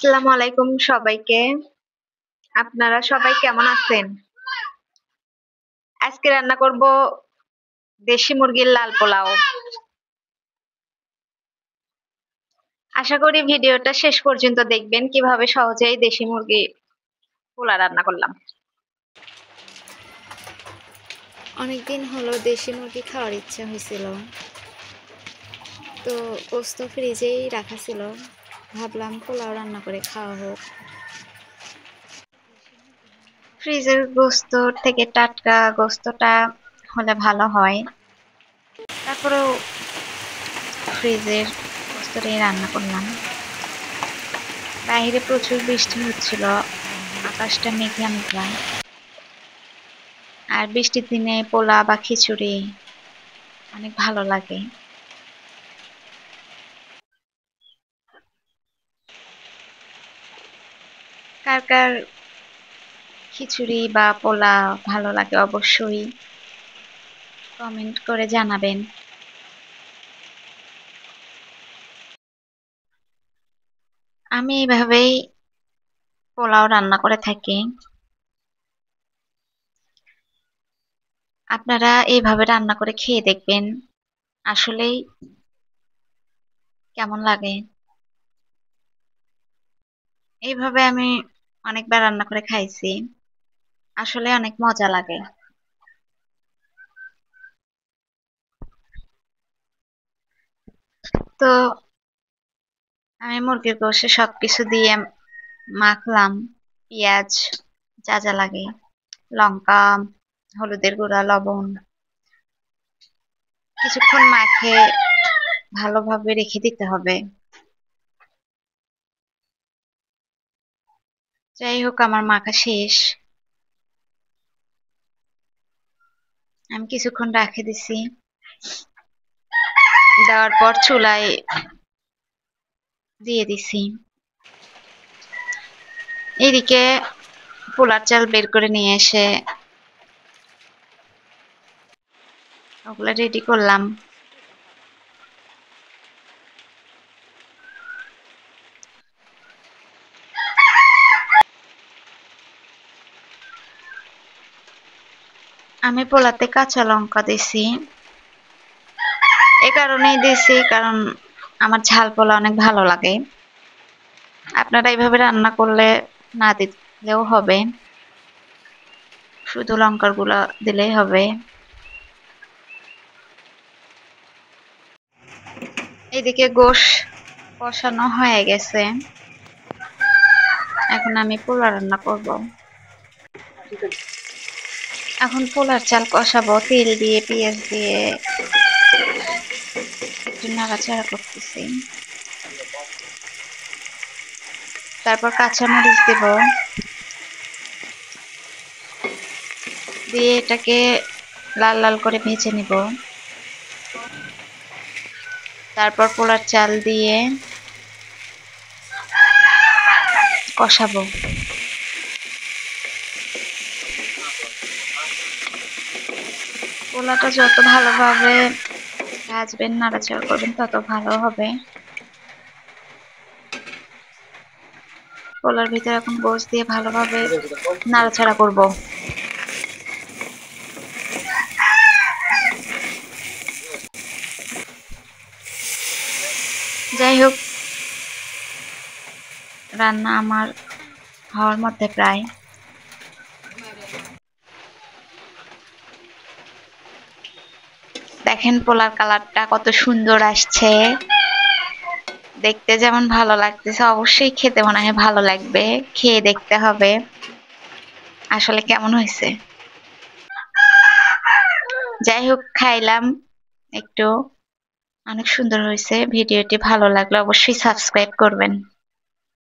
আসসালামু আলাইকুম সবাইকে। আপনারা সবাই কেমন আছেন? আজকে রান্না করব দেশি মুরগির লাল পোলাও। আশা করি ভিডিওটা শেষ পর্যন্ত দেখবেন কিভাবে সহজেই দেশি মুরগি পোলা রান্না করলাম। অনেকদিন হলো দেশি মুরগি খাওয়ার ইচ্ছা হয়েছিল, তো গোস্ত ফ্রিজেই রাখা ছিল। ভাবলাম পোলাও রান্না করে খাওয়া হোক। ফ্রিজের গোস্ত থেকে টাটকা গোস্তটা হলে ভালো হয়। তারপরেও ফ্রিজের গোস্তটাই রান্না করলাম। বাইরে প্রচুর বৃষ্টি হচ্ছিল, আকাশটা মেঘলা মেঘলা। আর বৃষ্টির দিনে পোলা বা খিচুড়ি অনেক ভালো লাগে। কার কার খিচুড়ি বা পোলা ভালো লাগে অবশ্যই কমেন্ট করে জানাবেন। আমি এইভাবেই পোলাও রান্না করে থাকি। আপনারা এইভাবে রান্না করে খেয়ে দেখবেন আসলেই কেমন লাগে। এইভাবে আমি অনেকবার রান্না করে খাইছি, আসলে অনেক মজা লাগে। তো আমি মুরগির গোশে সবকিছু দিয়ে মাখলাম, পেঁয়াজ যা যা লাগে, লঙ্কা, হলুদের গুঁড়া, লবণ, কিছুক্ষণ মাখে ভালোভাবে রেখে দিতে হবে। যাই হোক, আমার মাখা শেষ। আমি কিছুক্ষণ রেখে দিছি, দেওয়ার পর চুলায় দিয়ে দিছি। এদিকে পোলার চাল বের করে নিয়ে এসে ওগুলা রেডি করলাম। আমি পোলাতে কাঁচা লঙ্কা দিছি, এ কারণেই দিছি কারণ আমার ঝাল পোলা অনেক ভালো লাগে। আপনারা এইভাবে রান্না করলে না দিলেও হবে, শুধু লঙ্কার গুঁড়া দিলেই হবে। এদিকে গোশ কষানো হয়ে গেছে, এখন আমি পোলা রান্না করব। এখন পোলার চাল কষাবো, তেল দিয়ে পেঁয়াজ দিয়ে একটু নাড়াচাড়া করতেছি। তারপর কাঁচামরিচ দেব, দিয়ে এটাকে লাল লাল করে ভেজে নিব। তারপর পোলার চাল দিয়ে কষাবো। পোলাটা যত ভালোভাবে ভাজবেন, নাড়াচাড়া করবেন, তত ভালো হবে। পোলার ভিতরে এখন গোশ দিয়ে ভালোভাবে নাড়াচাড়া করব। যাই হোক, রান্না আমার হওয়ার মধ্যে প্রায়। দেখেন পোলার কালারটা কত সুন্দর আসছে, দেখতে যেমন ভালো লাগতেছে, অবশ্যই খেতে মনে হয় ভালো লাগবে। খেয়ে দেখতে হবে আসলে কেমন হয়েছে। যাই হোক, খাইলাম একটু, অনেক সুন্দর হয়েছে। ভিডিওটি ভালো লাগলে অবশ্যই সাবস্ক্রাইব করবেন।